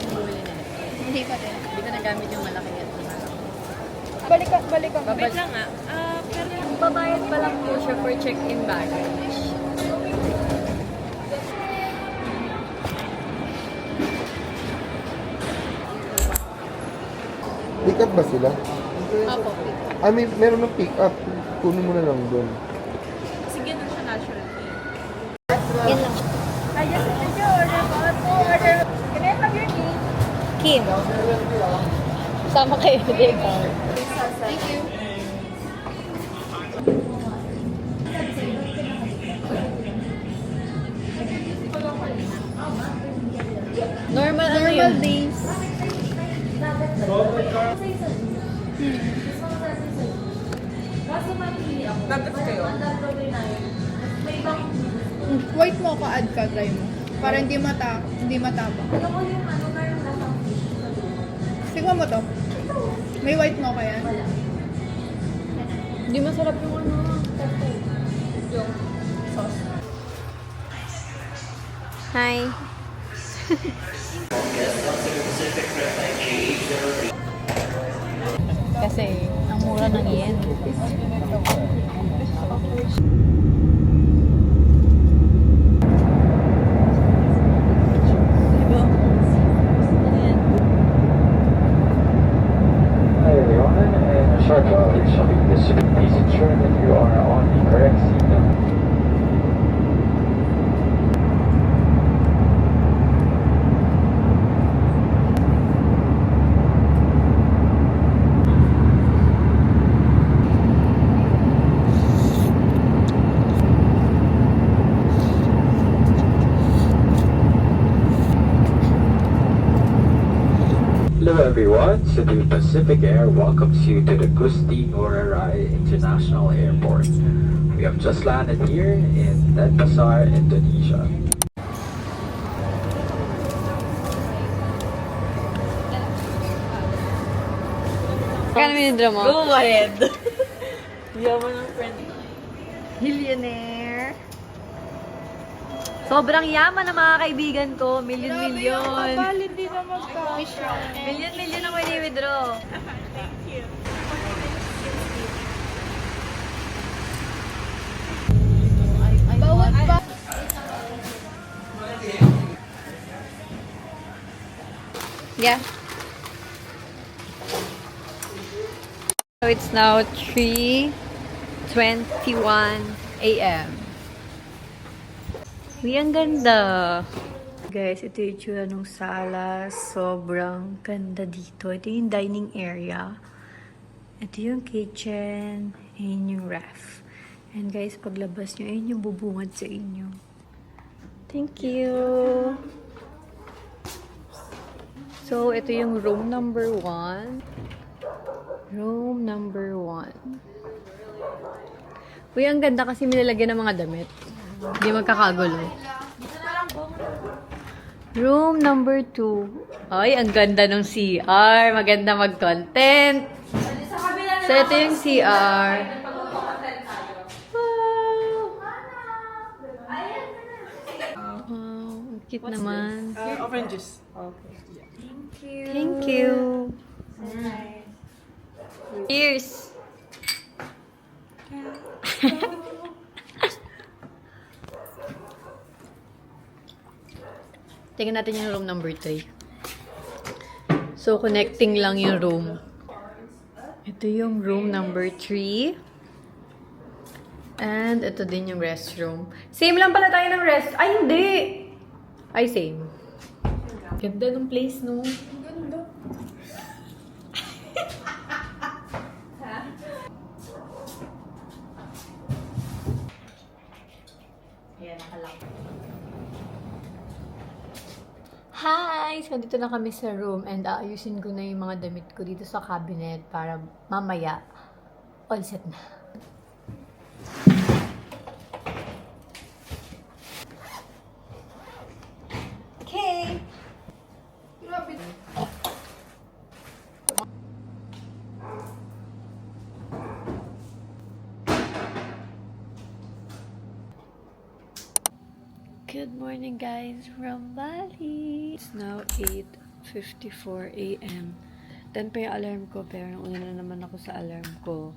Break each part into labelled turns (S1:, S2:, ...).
S1: pa din bumili na.
S2: Hindi pa din.
S1: Hindi ko nagamit yung malaki at
S2: Balikan.
S1: Wait lang nga. Pero babayad pa lang po siya for check-in baggage.
S3: Pick up ba sila?
S2: Opo.
S3: Meron ng pick up. Kunin mo na lang doon.
S1: Sige, doon siya natural fee.
S2: Yan lang.
S4: I just need to order order. Can I have your name?
S2: Kim. Sama kayo, diba?
S4: Thank you.
S1: Normal
S2: days.
S1: Dapat kayo?
S2: White mo ka add ka, try mo. Para hindi mataba. Tignan mo to. May white mo ka yan.
S1: Hindi masarap yung ano.
S2: Yung sauce. Hi.
S1: Kasi, ang mura ng yen.
S5: Hi everyone, and short while you're shopping this week, please ensure that you are on the correct seatbelt. Hello everyone, Cebu Pacific Air welcomes you to the Gusti Ngurah Rai International Airport. We have just landed here in Denpasar, Indonesia.
S1: Kano minidra mo? Go ahead. Yaman ng friend.
S4: Millionaire.
S1: Sobrang yaman ng mga kaibigan ko. Milyon-milyon.
S2: Kapalit din na mag-cash.
S1: Milyon-milyon ang wini-withdraw.
S2: Bawat pa.
S1: Yeah. So it's now 3:21 a.m. Uy, ang ganda! Guys, ito yung itsura ng sala. Sobrang ganda dito. Ito yung dining area. Ito yung kitchen. Ayan yung ref. And guys, paglabas nyo, ayan yung bubungad sa inyo. Thank you! So, ito yung room number 1. Room number 1. Uy, ang ganda kasi nilalagyan ng mga damit. Hindi magkakagulo. Room number 2. Ay, ang ganda ng CR. Maganda mag-content. So, ito yung CR. Wow! Wow, ang cute naman.
S6: Oranges. Okay. Yeah.
S1: Thank you. Cheers! Tingnan natin yung room number 3. So, connecting lang yung room. Ito yung room number 3. And ito din yung restroom. Same lang pala tayo ng rest. Ay, hindi! Ay, same. Ganda ng place, no?
S2: Ganda.
S1: Ayan, nakalak. Hi! So, dito na kami sa room and aayusin ko na yung mga damit ko dito sa cabinet para mamaya all set na. Okay!
S2: Grabe.
S1: Good morning guys from Bali. It's now 8:54 a.m. 10 pa yung alarm ko, pero nauna na naman ako sa alarm ko.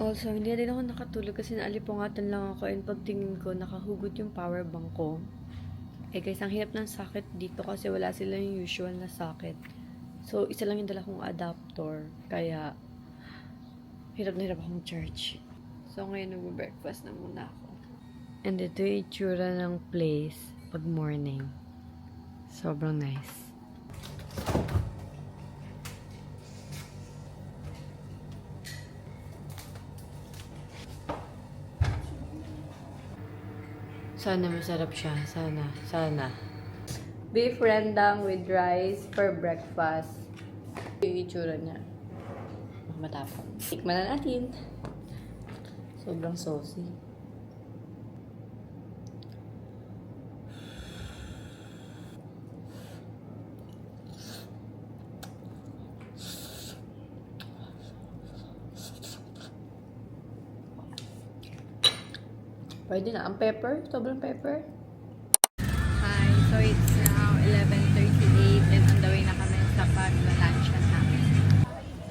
S1: Also, hindi din ako nakatulog kasi naalipungatan lang ako and pagtingin ko, nakahugot yung power bank ko. Eh guys, ang hirap ng socket dito kasi wala sila yung usual na socket. So, isa lang yung dala kong adapter. Kaya, hirap na hirap akong charge. So, ngayon nag-breakfast na muna ako. And ito yung itsura ng place pag morning. Sobrang nice. Sana masarap siya. Sana. Beef rendang with rice for breakfast. Yung itsura niya. Matapang. Tikman na natin. Sobrang saucy. Pwede na. Ang pepper. Sobrang pepper. Hi. So, it's now 11:38 and on the way na kami sa pag-lunch namin.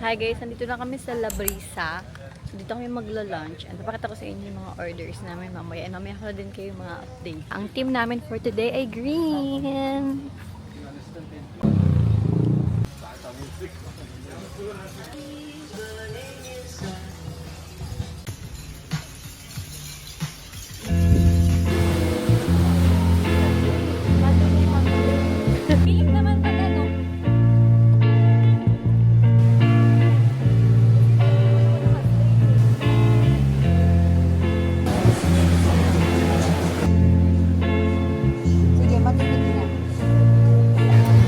S1: Hi guys. Nandito na kami sa La Brisa. So, dito kami magla-lunch. And papakita ko sa inyo yung mga orders namin mamaya. And mamaya ko na din kayo mga update. Ang team namin for today ay green.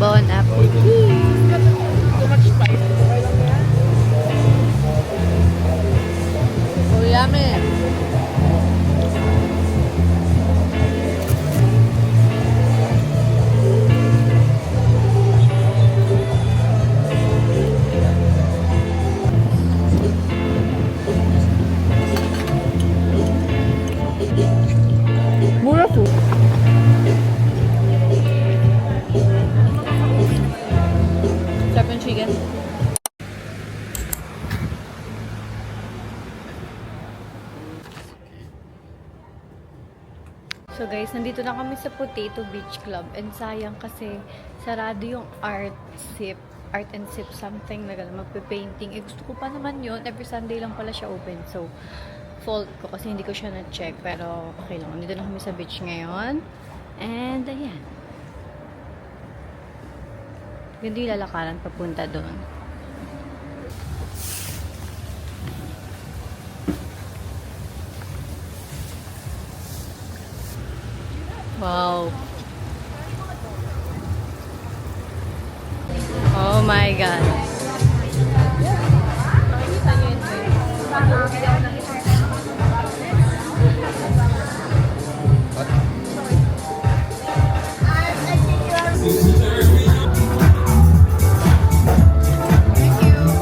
S1: Bon appetit! Oh, yummy! Mura po. Sarap yung chicken. So guys, nandito na kami sa Potato Beach Club and sayang kasi sarado yung art and sip something na gano'n, magpe-painting. Eh gusto ko pa naman yun, every Sunday lang pala siya open. So, fault ko kasi hindi ko siya na-check pero okay lang. Nandito na kami sa beach ngayon. And ayan. Ganda yung lalakaran papunta doon. Wow. Oh my God.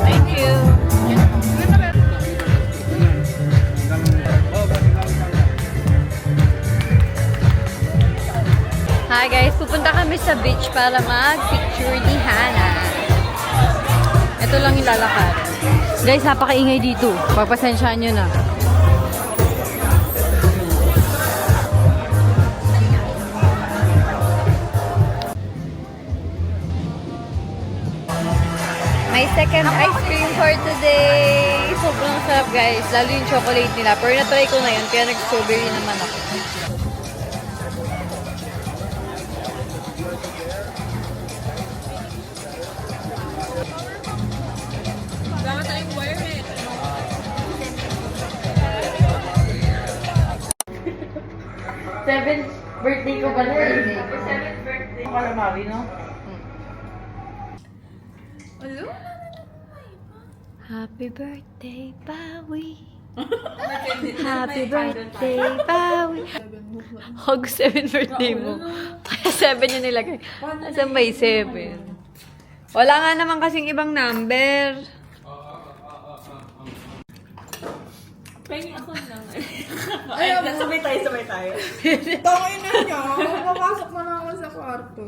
S1: Thank you. Hi guys, pupunta kami sa beach para mag-picture ni Hannah. Ito lang yung lalakad. Guys, napakaingay dito. Pagpasensyaan nyo na. My second ice cream for today. Sobrang sarap guys. Lalo yung chocolate nila. Pero na-try ko na yun. Kaya nag-strawberry naman ako. Seventh birthday ko pala. Seventh birthday.
S6: Calamari, no?
S1: Happy birthday, Bawi. Happy birthday, Bawi. Hog 7 birthday mo. Kaya 7 yung nilagay. Asan may 7? Wala nga naman kasing ibang number.
S6: Pengi ako lang. Ay, sabay tayo.
S2: Tangin na niya. Papasok na ako sa kwarto.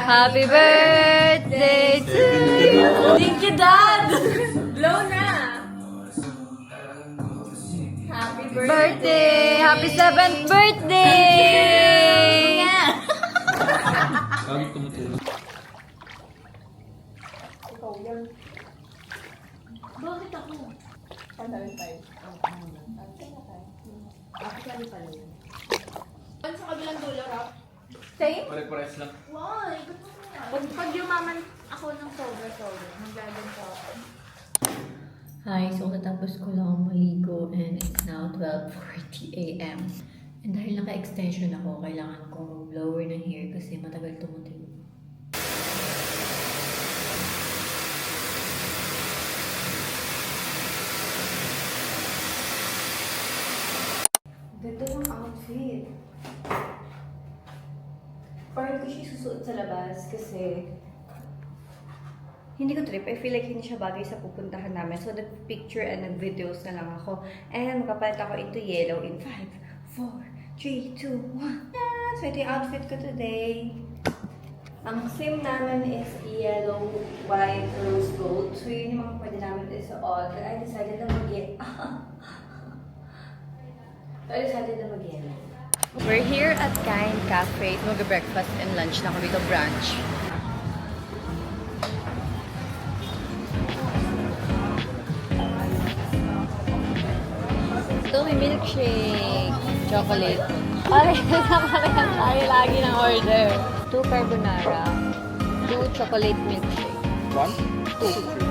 S1: Happy birthday to you.
S6: Thank you, Dad! Blow na! Happy
S1: Birthday! Happy 7th birthday!
S6: Bakit ako?
S2: Sa kabilang dulo, Rob.
S6: Same?
S5: Pare-pares lang.
S2: Why? Pag yumaman ako ng sobra-sobra, maglaganto ako.
S1: Hi, so katapos ko lang maligo and it's now 12:40 a.m. And dahil naka-extension ako, kailangan kong mag-blower ng hair kasi matagal tumutuyo. Ganda ng outfit. Parang ko siya susuot sa labas kasi hindi ko trip. I feel like hindi siya bagay sa pupuntahan namin. So, nag-picture and nag-videos na lang ako. And magpapalit ako into yellow in 5, 4, 3, 2, 1. Yeah! So, ito yung outfit ko today. Ang theme namin is yellow, white, rose gold. So, yun yung mga pwede namin isuot. And I decided na mag-yellow. We're here at Kind Cafe. Mag-breakfast and lunch na kami dito, brunch. Ito, may milkshake. Chocolate. Ay, nakarehan tayo lagi ng order. 2 carbonara. 2 chocolate milkshake.
S3: 1?
S1: 2.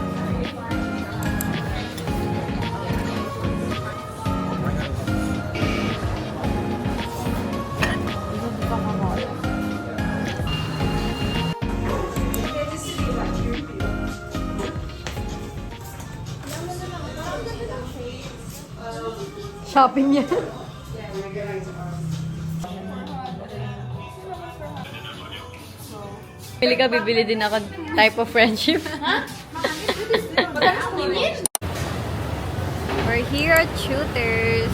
S1: Shopping niya. Pili ka, bibili din ako type of friendship. We're here at Shooters.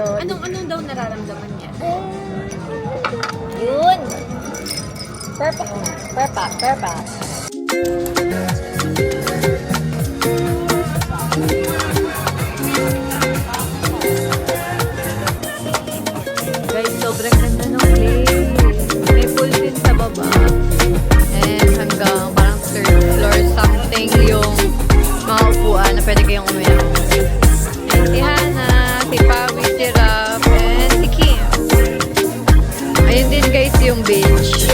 S2: Anong daw nararamdaman niya?
S1: Yun! Perfect. Perfect. Guys, sobrang ganda ng place. May pool din sa baba. And hanggang parang 3rd floor something yung mga upuan na pwede kayong umiyak. And si Hannah, si Pawi, si Rap, and si Kim. Ayun din guys yung beach.